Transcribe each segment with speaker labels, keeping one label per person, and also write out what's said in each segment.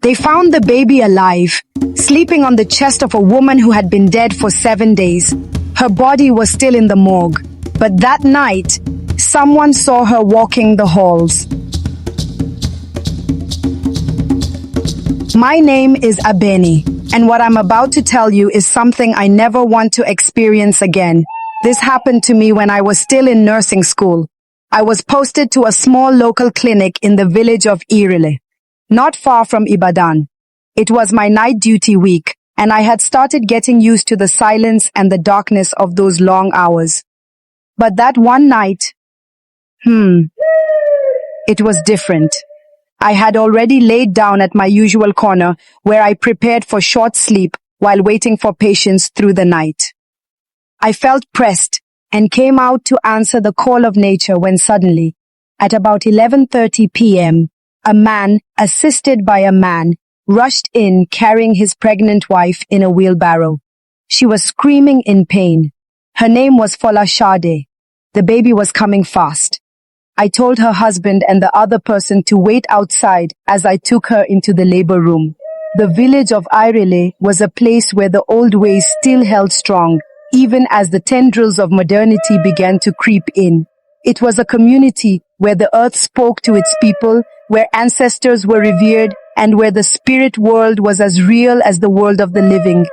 Speaker 1: They found the baby alive, sleeping on the chest of a woman who had been dead for 7 days. Her body was still in the morgue, but that night, someone saw her walking the halls. My name is Abeni, and what I'm about to tell you is something I never want to experience again. This happened to me when I was still in nursing school. I was posted to a small local clinic in the village of Irele, not far from Ibadan. It was my night duty week, and I had started getting used to the silence and the darkness of those long hours. But that one night, it was different. I had already laid down at my usual corner where I prepared for short sleep while waiting for patients through the night. I felt pressed and came out to answer the call of nature when suddenly, at about 11:30 p.m., a man, assisted by a man, rushed in carrying his pregnant wife in a wheelbarrow. She was screaming in pain. Her name was Folashade. The baby was coming fast. I told her husband and the other person to wait outside as I took her into the labor room. The village of Irele was a place where the old ways still held strong, even as the tendrils of modernity began to creep in. It was a community where the earth spoke to its people, where ancestors were revered, and where the spirit world was as real as the world of the living.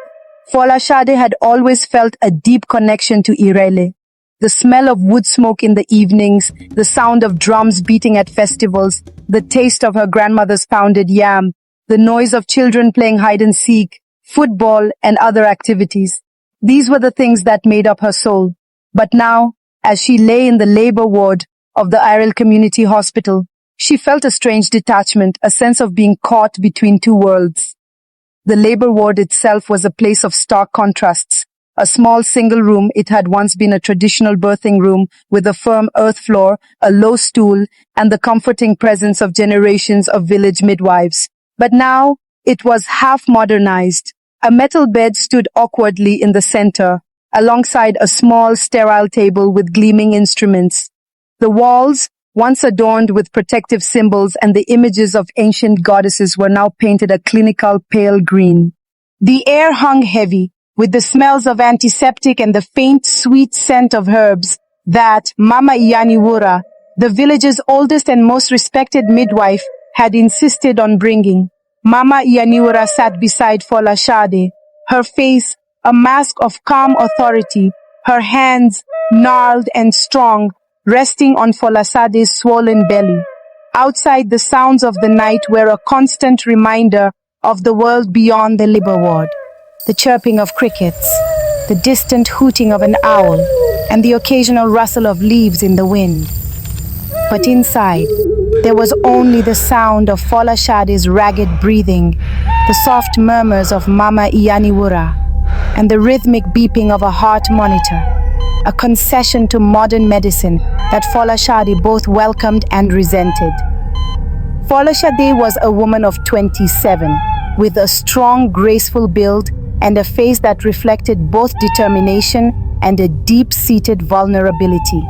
Speaker 1: Folashade had always felt a deep connection to Irele. The smell of wood smoke in the evenings, the sound of drums beating at festivals, the taste of her grandmother's pounded yam, the noise of children playing hide and seek, football, and other activities. These were the things that made up her soul. But now, as she lay in the labor ward of the Irele Community Hospital, she felt a strange detachment, a sense of being caught between two worlds. The labor ward itself was a place of stark contrasts. A small single room, it had once been a traditional birthing room with a firm earth floor, a low stool, and the comforting presence of generations of village midwives. But now, it was half modernized. A metal bed stood awkwardly in the center, alongside a small, sterile table with gleaming instruments. The walls, once adorned with protective symbols and the images of ancient goddesses, were now painted a clinical pale green. The air hung heavy, with the smells of antiseptic and the faint, sweet scent of herbs that Mama Iyaniwura, the village's oldest and most respected midwife, had insisted on bringing. Mama Iyaniwura sat beside Folashade, her face a mask of calm authority, her hands, gnarled and strong, resting on Folashade's swollen belly. Outside, the sounds of the night were a constant reminder of the world beyond the labor ward. The chirping of crickets, the distant hooting of an owl, and the occasional rustle of leaves in the wind. But inside, there was only the sound of Folashade's ragged breathing, the soft murmurs of Mama Iyaniwura, and the rhythmic beeping of a heart monitor, a concession to modern medicine that Folashade both welcomed and resented. Folashade was a woman of 27, with a strong, graceful build and a face that reflected both determination and a deep-seated vulnerability.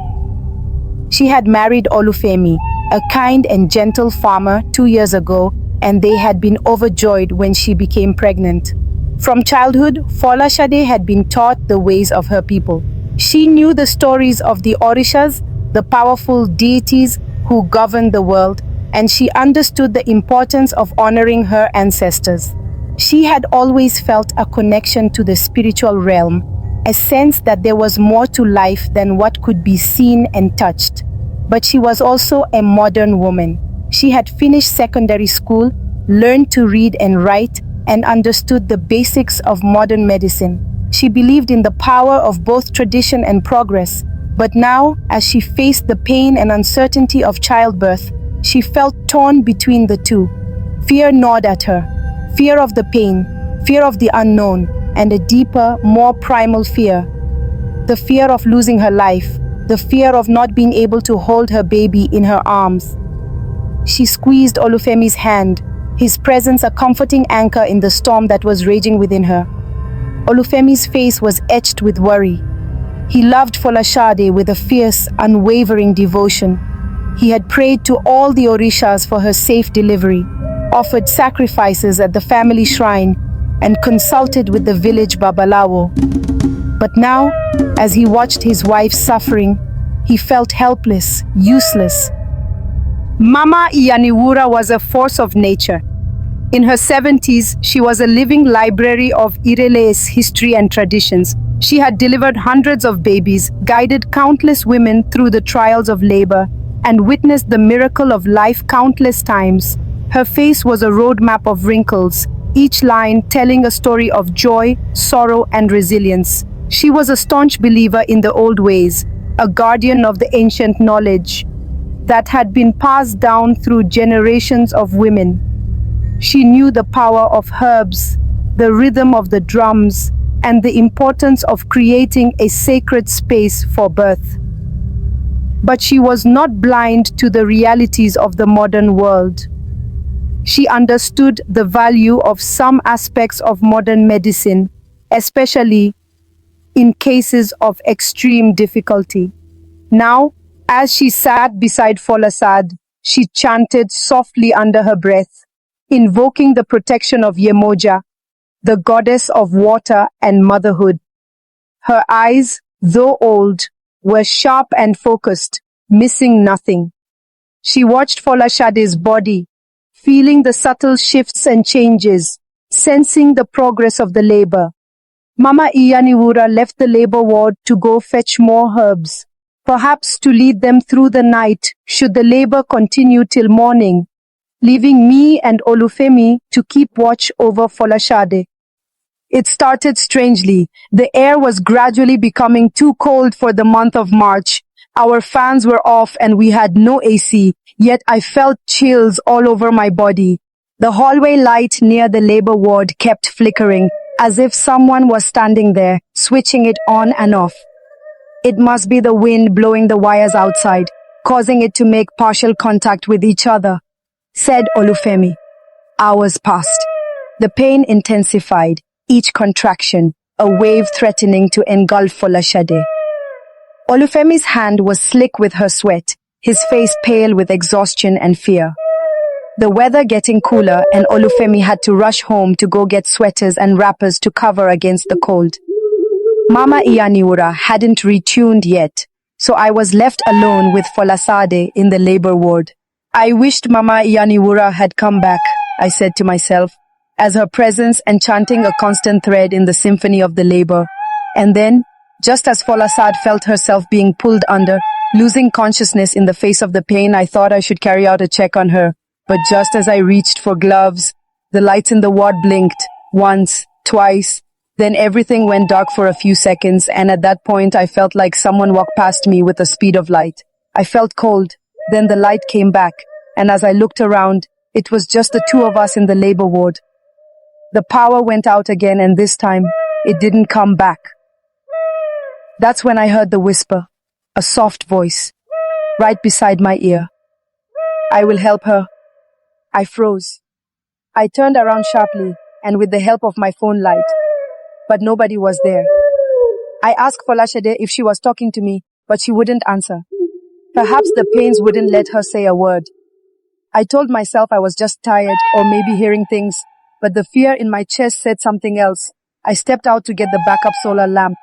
Speaker 1: She had married Olufemi, a kind and gentle farmer, 2 years ago, and they had been overjoyed when she became pregnant. From childhood, Folashade had been taught the ways of her people. She knew the stories of the Orishas, the powerful deities who governed the world, and she understood the importance of honoring her ancestors. She had always felt a connection to the spiritual realm, a sense that there was more to life than what could be seen and touched. But she was also a modern woman. She had finished secondary school, learned to read and write, and understood the basics of modern medicine. She believed in the power of both tradition and progress. But now, as she faced the pain and uncertainty of childbirth, she felt torn between the two. Fear gnawed at her. Fear of the pain, fear of the unknown, and a deeper, more primal fear. The fear of losing her life, the fear of not being able to hold her baby in her arms. She squeezed Olufemi's hand, his presence a comforting anchor in the storm that was raging within her. Olufemi's face was etched with worry. He loved Folashade with a fierce, unwavering devotion. He had prayed to all the Orishas for her safe delivery. offered sacrifices at the family shrine, and consulted with the village babalawo. But now, as he watched his wife suffering, he felt helpless, useless. Mama Iyaniwura was a force of nature. In her 70s, she was a living library of Irele's history and traditions. She had delivered hundreds of babies, guided countless women through the trials of labor, and witnessed the miracle of life countless times. Her face was a roadmap of wrinkles, each line telling a story of joy, sorrow, and resilience. She was a staunch believer in the old ways, a guardian of the ancient knowledge that had been passed down through generations of women. She knew the power of herbs, the rhythm of the drums, and the importance of creating a sacred space for birth. But she was not blind to the realities of the modern world. She understood the value of some aspects of modern medicine, especially in cases of extreme difficulty. Now, as she sat beside Folasad, she chanted softly under her breath, invoking the protection of Yemoja, the goddess of water and motherhood. Her eyes, though old, were sharp and focused, missing nothing. She watched Folashade's body, feeling the subtle shifts and changes, sensing the progress of the labor. Mama Iyaniwura left the labor ward to go fetch more herbs, perhaps to lead them through the night should the labor continue till morning, leaving me and Olufemi to keep watch over Folashade. It started strangely. The air was gradually becoming too cold for the month of March. Our fans were off and we had no AC, yet I felt chills all over my body. The hallway light near the labor ward kept flickering, as if someone was standing there, switching it on and off. It must be the wind blowing the wires outside, causing it to make partial contact with each other, said Olufemi. Hours passed. The pain intensified, each contraction, a wave threatening to engulf Folashade. Olufemi's hand was slick with her sweat, his face pale with exhaustion and fear. The weather getting cooler and Olufemi had to rush home to go get sweaters and wrappers to cover against the cold. Mama Iyaniwura hadn't retuned yet, so I was left alone with Folasade in the labor ward. I wished Mama Iyaniwura had come back, I said to myself, as her presence enchanting a constant thread in the symphony of the labor. And then, just as Folasade felt herself being pulled under, losing consciousness in the face of the pain, I thought I should carry out a check on her. But just as I reached for gloves, the lights in the ward blinked, once, twice. Then everything went dark for a few seconds, and at that point I felt like someone walked past me with the speed of light. I felt cold. Then the light came back, and as I looked around, it was just the two of us in the labor ward. The power went out again, and this time, it didn't come back. That's when I heard the whisper, a soft voice, right beside my ear. I will help her. I froze. I turned around sharply, and with the help of my phone light, but nobody was there. I asked Folashade if she was talking to me, but she wouldn't answer. Perhaps the pains wouldn't let her say a word. I told myself I was just tired or maybe hearing things, but the fear in my chest said something else. I stepped out to get the backup solar lamp.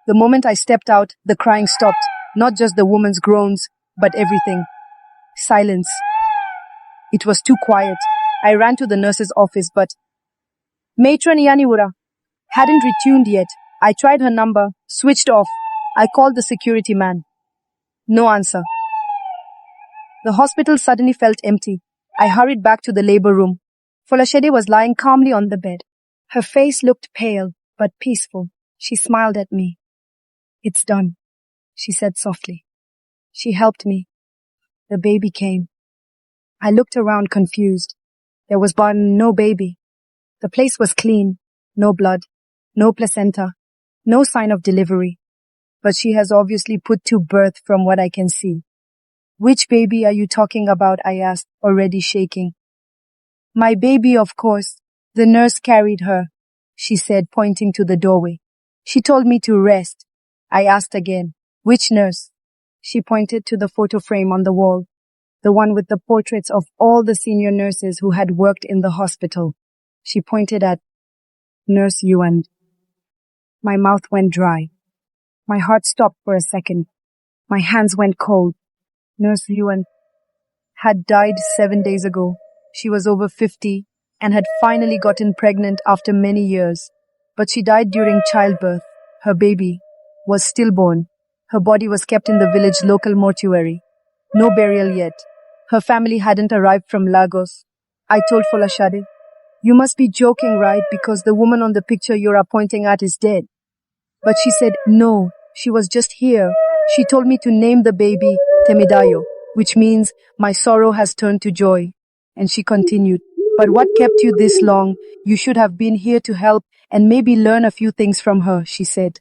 Speaker 1: The moment I stepped out, the crying stopped. Not just the woman's groans, but everything. Silence. It was too quiet. I ran to the nurse's office, but Matron Iyaniwura hadn't retuned yet. I tried her number, switched off. I called the security man. No answer. The hospital suddenly felt empty. I hurried back to the labor room. Folashade was lying calmly on the bed. Her face looked pale, but peaceful. She smiled at me. It's done, she said softly. She helped me. The baby came. I looked around confused. There was but no baby. The place was clean. No blood. No placenta. No sign of delivery. But she has obviously put to birth from what I can see. Which baby are you talking about? I asked, already shaking. My baby, of course. The nurse carried her, she said, pointing to the doorway. She told me to rest. I asked again, which nurse? She pointed to the photo frame on the wall. the one with the portraits of all the senior nurses who had worked in the hospital. She pointed at Nurse Yewande. My mouth went dry. My heart stopped for a second. My hands went cold. Nurse Yewande had died 7 days ago. She was over 50 and had finally gotten pregnant after many years. But she died during childbirth. Her baby was stillborn. Her body was kept in the village local mortuary. No burial yet. Her family hadn't arrived from Lagos. I told Folashade, "You must be joking, right? Because the woman on the picture you're pointing at is dead." But she said, "No, she was just here. She told me to name the baby Temidayo, which means my sorrow has turned to joy." And she continued, "But what kept you this long? You should have been here to help and maybe learn a few things from her," she said.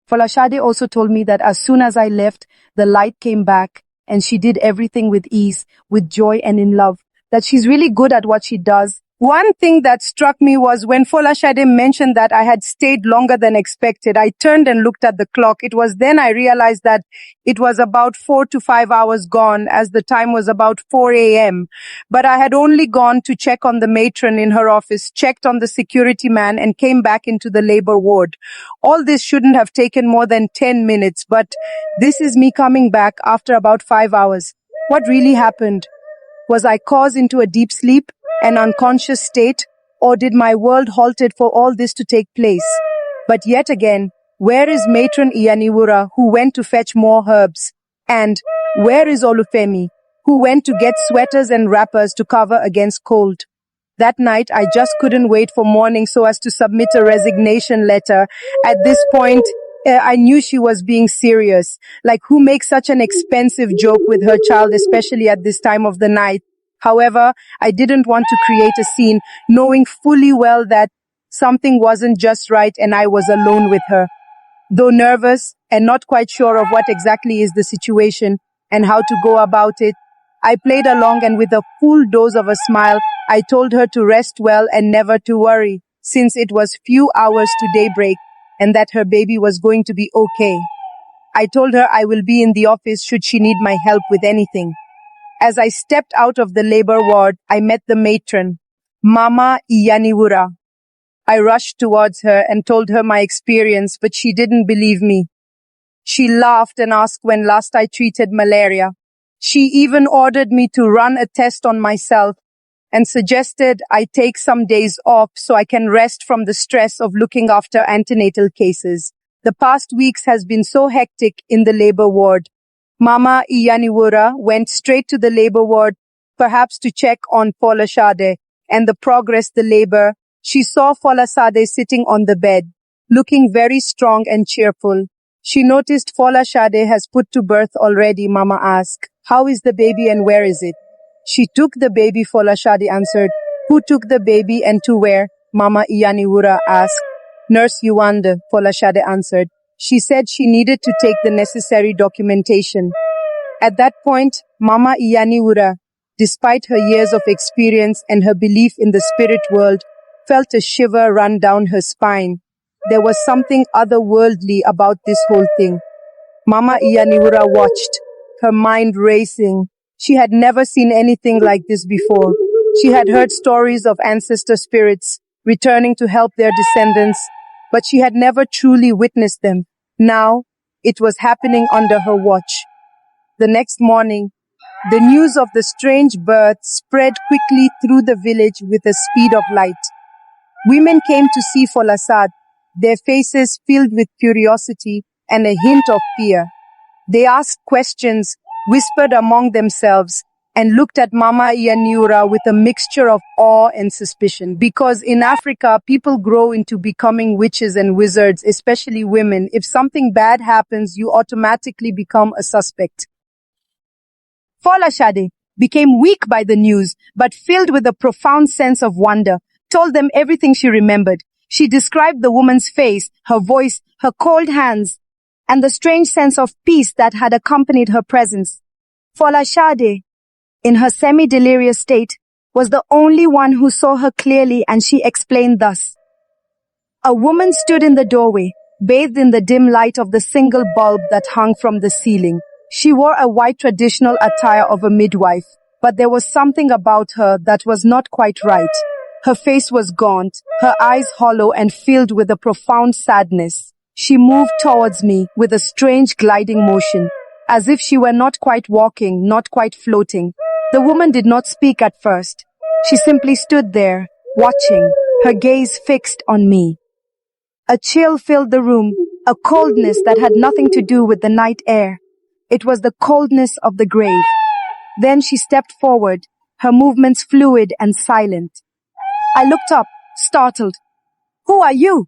Speaker 1: Folashade also told me that as soon as I left, the light came back and she did everything with ease, with joy and in love, that she's really good at what she does. One thing that struck me was when Folashade mentioned that I had stayed longer than expected. I turned and looked at the clock. It was then I realized that it was about 4 to 5 hours gone, as the time was about 4 a.m. But I had only gone to check on the matron in her office, checked on the security man, and came back into the labor ward. All this shouldn't have taken more than 10 minutes, but this is me coming back after about 5 hours. What really happened? Was I caused into a deep sleep, an unconscious state, or did my world halted for all this to take place? But yet again, where is Matron Iyaniwura, who went to fetch more herbs? And where is Olufemi, who went to get sweaters and wrappers to cover against cold? That night, I just couldn't wait for morning so as to submit a resignation letter. At this point, I knew she was being serious. Like, who makes such an expensive joke with her child, especially at this time of the night? However, I didn't want to create a scene, knowing fully well that something wasn't just right and I was alone with her. Though nervous and not quite sure of what exactly is the situation and how to go about it, I played along, and with a full dose of a smile, I told her to rest well and never to worry, since it was few hours to daybreak and that her baby was going to be okay. I told her I will be in the office should she need my help with anything. As I stepped out of the labor ward, I met the matron, Mama Iyaniwura. I rushed towards her and told her my experience, but she didn't believe me. She laughed and asked when last I treated malaria. She even ordered me to run a test on myself and suggested I take some days off so I can rest from the stress of looking after antenatal cases. The past weeks has been so hectic in the labor ward. Mama Iyaniwura went straight to the labor ward, perhaps to check on Folashade and the progress the labor. She saw Folashade sitting on the bed, looking very strong and cheerful. She noticed Folashade has put to birth already. Mama asked, "How is the baby and where is it?" "She took the baby," Folashade answered. "Who took the baby and to where?" Mama Iyaniwura asked. "Nurse Yewande," Folashade answered. "She said she needed to take the necessary documentation." At that point, Mama Iyaniwura, despite her years of experience and her belief in the spirit world, felt a shiver run down her spine. There was something otherworldly about this whole thing. Mama Iyaniwura watched, her mind racing. She had never seen anything like this before. She had heard stories of ancestor spirits returning to help their descendants, but she had never truly witnessed them. Now, it was happening under her watch. The next morning, the news of the strange birth spread quickly through the village with the speed of light. Women came to see Folasad, their faces filled with curiosity and a hint of fear. They asked questions, whispered among themselves, and looked at Mama Iyaniwura with a mixture of awe and suspicion. Because in Africa, people grow into becoming witches and wizards, especially women. If something bad happens, you automatically become a suspect. Folashade became weak by the news, but filled with a profound sense of wonder, told them everything she remembered. She described the woman's face, her voice, her cold hands, and the strange sense of peace that had accompanied her presence. Folashade, in her semi-delirious state, was the only one who saw her clearly, and she explained thus. A woman stood in the doorway, bathed in the dim light of the single bulb that hung from the ceiling. She wore a white traditional attire of a midwife, but there was something about her that was not quite right. Her face was gaunt, her eyes hollow and filled with a profound sadness. She moved towards me with a strange gliding motion, as if she were not quite walking, not quite floating. The woman did not speak at first. She simply stood there, watching, her gaze fixed on me. A chill filled the room, a coldness that had nothing to do with the night air. It was the coldness of the grave. Then she stepped forward, her movements fluid and silent. I looked up, startled. "Who are you?"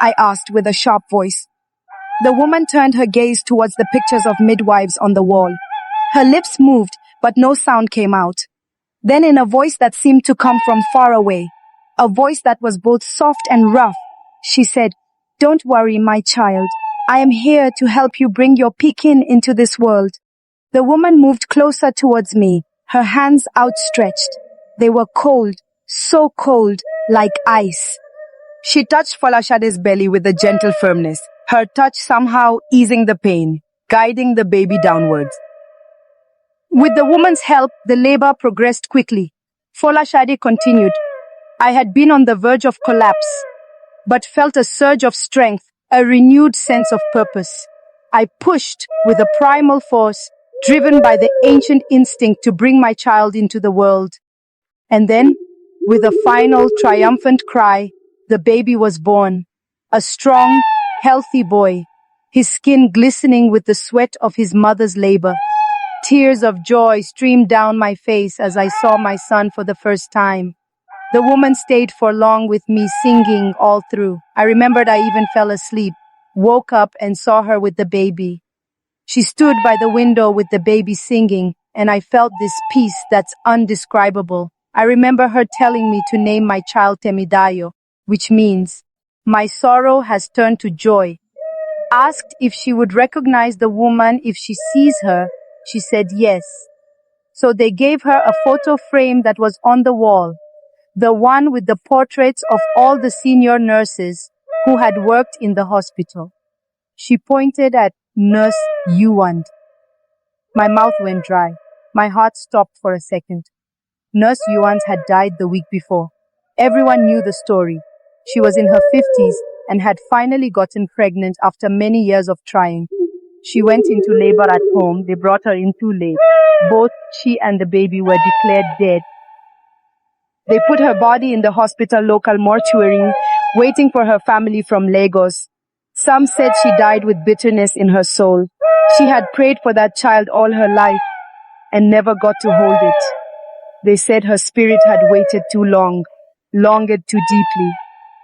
Speaker 1: I asked with a sharp voice. The woman turned her gaze towards the pictures of midwives on the wall. Her lips moved, but no sound came out. Then in a voice that seemed to come from far away, a voice that was both soft and rough, she said, "Don't worry, my child. I am here to help you bring your Pekin into this world." The woman moved closer towards me, her hands outstretched. They were cold, so cold, like ice. She touched Folashade's belly with a gentle firmness, her touch somehow easing the pain, guiding the baby downwards. With the woman's help, the labor progressed quickly. Folashade continued. I had been on the verge of collapse, but felt a surge of strength, a renewed sense of purpose. I pushed with a primal force, driven by the ancient instinct to bring my child into the world. And then, with a final triumphant cry, the baby was born. A strong, healthy boy, his skin glistening with the sweat of his mother's labor. Tears of joy streamed down my face as I saw my son for the first time. The woman stayed for long with me, singing all through. I remembered I even fell asleep, woke up and saw her with the baby. She stood by the window with the baby singing, and I felt this peace that's undescribable. I remember her telling me to name my child Temidayo, which means, my sorrow has turned to joy. Asked if she would recognize the woman if she sees her, she said yes. So they gave her a photo frame that was on the wall, the one with the portraits of all the senior nurses who had worked in the hospital. She pointed at Nurse Yewande. My mouth went dry. My heart stopped for a second. Nurse Yewande had died the week before. Everyone knew the story. She was in her 50s and had finally gotten pregnant after many years of trying. She went into labor at home. They brought her in too late. Both she and the baby were declared dead. They put her body in the hospital local mortuary, waiting for her family from Lagos. Some said she died with bitterness in her soul. She had prayed for that child all her life and never got to hold it. They said her spirit had waited too long, longed too deeply.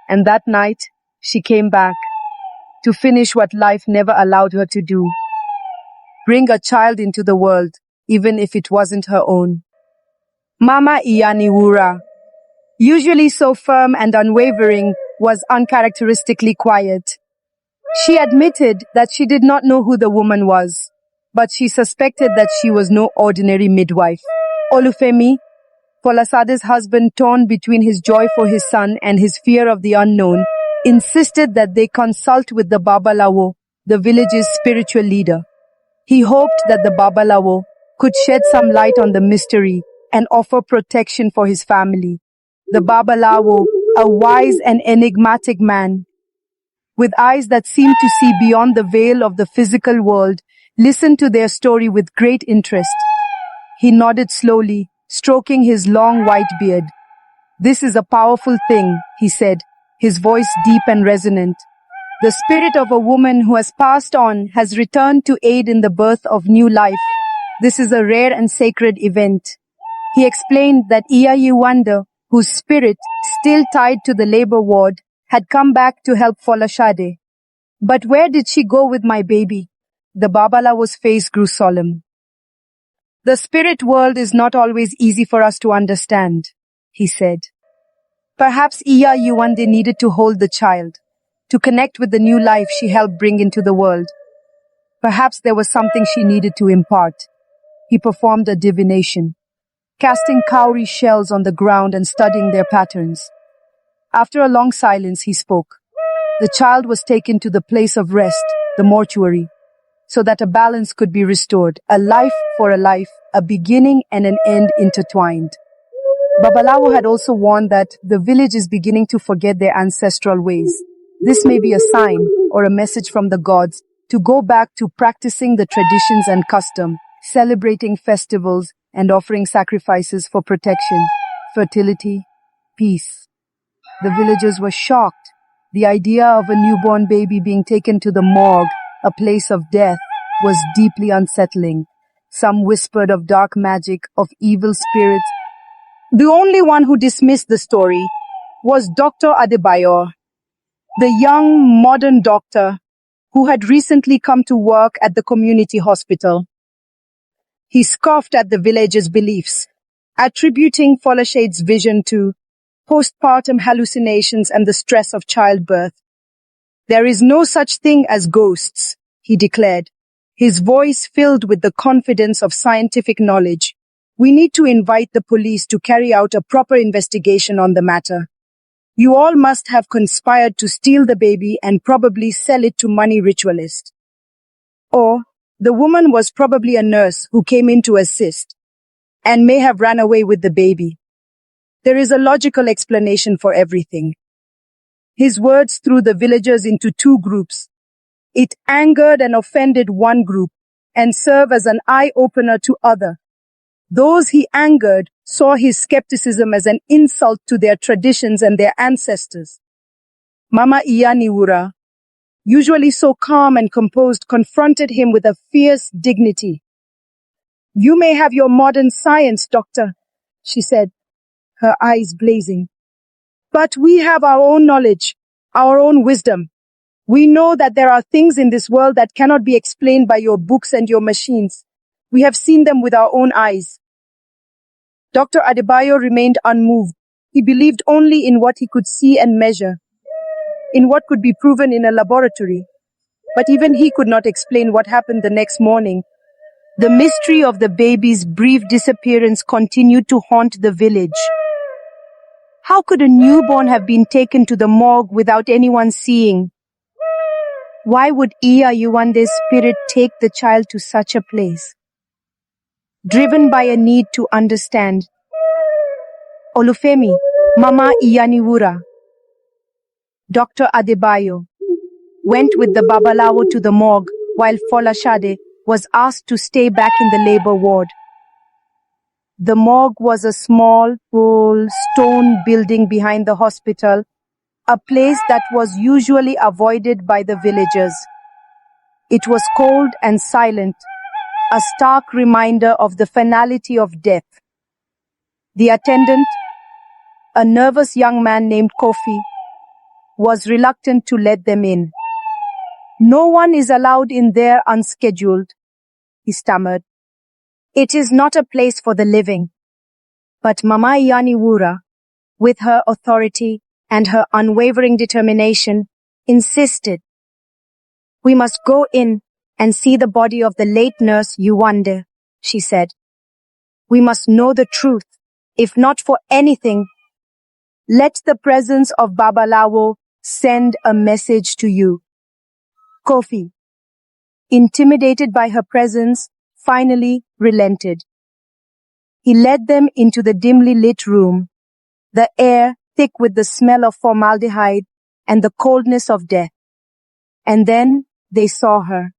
Speaker 1: And that night, she came back to finish what life never allowed her to do. Bring a child into the world, even if it wasn't her own. Mama Iyaniwura, usually so firm and unwavering, was uncharacteristically quiet. She admitted that she did not know who the woman was, but she suspected that she was no ordinary midwife. Olufemi, Folasade's husband, torn between his joy for his son and his fear of the unknown, insisted that they consult with the Babalawo, the village's spiritual leader. He hoped that the Babalawo could shed some light on the mystery and offer protection for his family. The Babalawo, a wise and enigmatic man, with eyes that seemed to see beyond the veil of the physical world, listened to their story with great interest. He nodded slowly, stroking his long white beard. "This is a powerful thing," he said, his voice deep and resonant. "The spirit of a woman who has passed on has returned to aid in the birth of new life. This is a rare and sacred event." He explained that Iya Yewande, whose spirit, still tied to the labor ward, had come back to help Folashade. "But where did she go with my baby?" The Babalawo's face grew solemn. "The spirit world is not always easy for us to understand," he said. Perhaps Iya Yewande needed to hold the child, to connect with the new life she helped bring into the world. Perhaps there was something she needed to impart. He performed a divination, casting cowrie shells on the ground and studying their patterns. After a long silence, he spoke. The child was taken to the place of rest, the mortuary. so that a balance could be restored, a life for a life, a beginning and an end intertwined. Babalawo had also warned that the village is beginning to forget their ancestral ways. This may be a sign or a message from the gods to go back to practicing the traditions and custom, celebrating festivals and offering sacrifices for protection, fertility, peace. The villagers were shocked. The idea of a newborn baby being taken to the morgue, a place of death, was deeply unsettling. Some whispered of dark magic, of evil spirits. The only one who dismissed the story was Dr. Adebayor, the young modern doctor who had recently come to work at the community hospital. He scoffed at the villagers' beliefs, attributing Folashade's vision to postpartum hallucinations and the stress of childbirth. There is no such thing as ghosts, he declared, his voice filled with the confidence of scientific knowledge. We need to invite the police to carry out a proper investigation on the matter. You all must have conspired to steal the baby and probably sell it to money ritualists. Or the woman was probably a nurse who came in to assist and may have ran away with the baby. There is a logical explanation for everything. His words threw the villagers into two groups. It angered and offended one group and served as an eye-opener to other. Those he angered saw his skepticism as an insult to their traditions and their ancestors. Mama Iyaniwura, usually so calm and composed, confronted him with a fierce dignity. You may have your modern science, doctor, she said, her eyes blazing. But we have our own knowledge, our own wisdom. We know that there are things in this world that cannot be explained by your books and your machines. We have seen them with our own eyes. Dr. Adebayo remained unmoved. He believed only in what he could see and measure, in what could be proven in a laboratory. But even he could not explain what happened the next morning. The mystery of the baby's brief disappearance continued to haunt the village. How could a newborn have been taken to the morgue without anyone seeing? Why would Yewande's spirit take the child to such a place? Driven by a need to understand, Olufemi, Mama Iyaniwura, Dr. Adebayo, went with the Babalawo to the morgue while Folashade was asked to stay back in the labor ward. The morgue was a small, full stone building behind the hospital, a place that was usually avoided by the villagers. It was cold and silent, a stark reminder of the finality of death. The attendant, a nervous young man named Kofi, was reluctant to let them in. No one is allowed in there unscheduled, he stammered. It is not a place for the living. But Mama Iyaniwura, with her authority and her unwavering determination, insisted. We must go in and see the body of the late nurse Yewande, she said. We must know the truth. If not for anything, let the presence of Babalawo send a message to you. Kofi, intimidated by her presence, finally relented. He led them into the dimly lit room, the air thick with the smell of formaldehyde and the coldness of death. And then they saw her.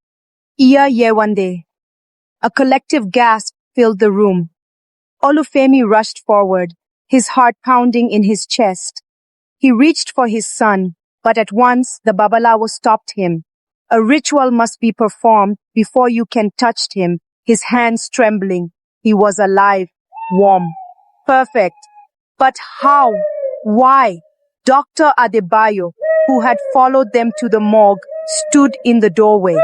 Speaker 1: Yewande. A collective gasp filled the room. Olufemi rushed forward, his heart pounding in his chest. He reached for his son, but at once the Babalawo stopped him. A ritual must be performed before you can touch him, his hands trembling. He was alive, warm, perfect. But how? Why? Dr. Adebayo, who had followed them to the morgue, stood in the doorway,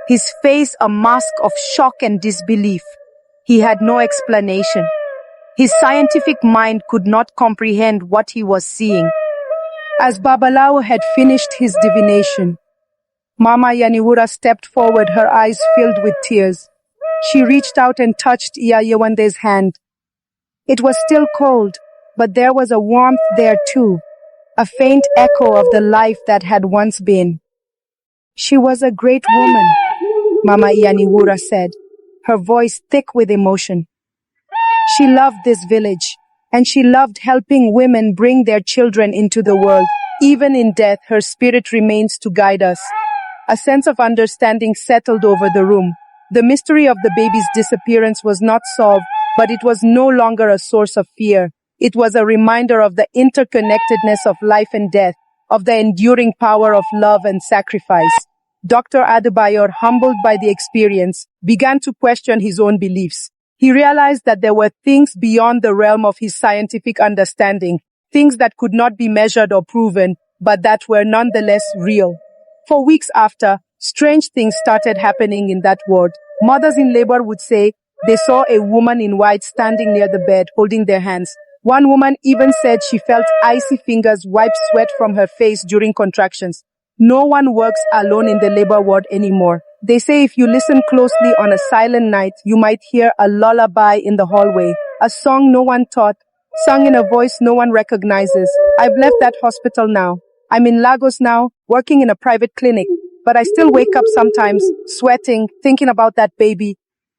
Speaker 1: his face a mask of shock and disbelief. He had no explanation. His scientific mind could not comprehend what he was seeing. As Babalawo had finished his divination, Mama Iyaniwura stepped forward, her eyes filled with tears. She reached out and touched Yewande's hand. It was still cold, but there was a warmth there too, a faint echo of the life that had once been. She was a great woman, Mama Iyaniwura said, her voice thick with emotion. She loved this village, and she loved helping women bring their children into the world. Even in death, her spirit remains to guide us. A sense of understanding settled over the room. The mystery of the baby's disappearance was not solved, but it was no longer a source of fear. It was a reminder of the interconnectedness of life and death, of the enduring power of love and sacrifice. Dr. Adebayor, humbled by the experience, began to question his own beliefs. He realized that there were things beyond the realm of his scientific understanding, things that could not be measured or proven, but that were nonetheless real. For weeks after, strange things started happening in that ward. Mothers in labor would say they saw a woman in white standing near the bed, holding their hands. One woman even said she felt icy fingers wipe sweat from her face during contractions. No one works alone in the labor ward anymore. They say if you listen closely on a silent night, you might hear a lullaby in the hallway, a song no one taught, sung in a voice no one recognizes. I've left that hospital now. I'm in Lagos now, working in a private clinic, but I still wake up sometimes, sweating, thinking about that baby,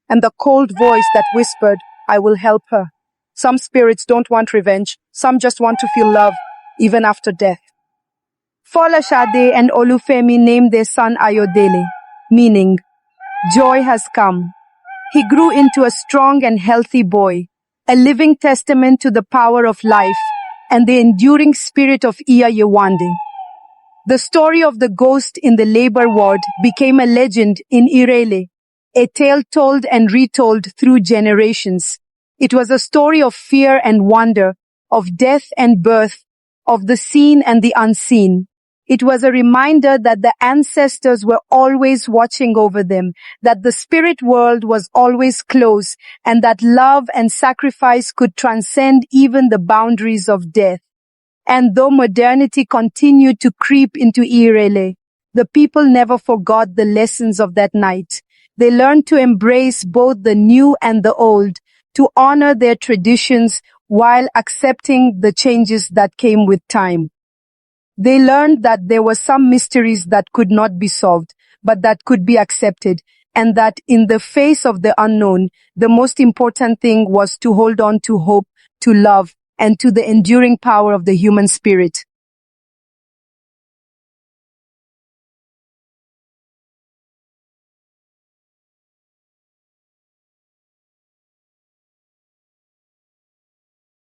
Speaker 1: and the cold voice that whispered, I will help her. Some spirits don't want revenge. Some just want to feel love, even after death. Folashade and Olufemi named their son Ayodele, meaning, joy has come. He grew into a strong and healthy boy, a living testament to the power of life and the enduring spirit of Yewande. The story of the ghost in the labor ward became a legend in Irele, a tale told and retold through generations. It was a story of fear and wonder, of death and birth, of the seen and the unseen. It was a reminder that the ancestors were always watching over them, that the spirit world was always close, and that love and sacrifice could transcend even the boundaries of death. And though modernity continued to creep into Irele, the people never forgot the lessons of that night. They learned to embrace both the new and the old, to honor their traditions while accepting the changes that came with time. They learned that there were some mysteries that could not be solved, but that could be accepted, and that in the face of the unknown, the most important thing was to hold on to hope, to love, and to the enduring power of the human spirit.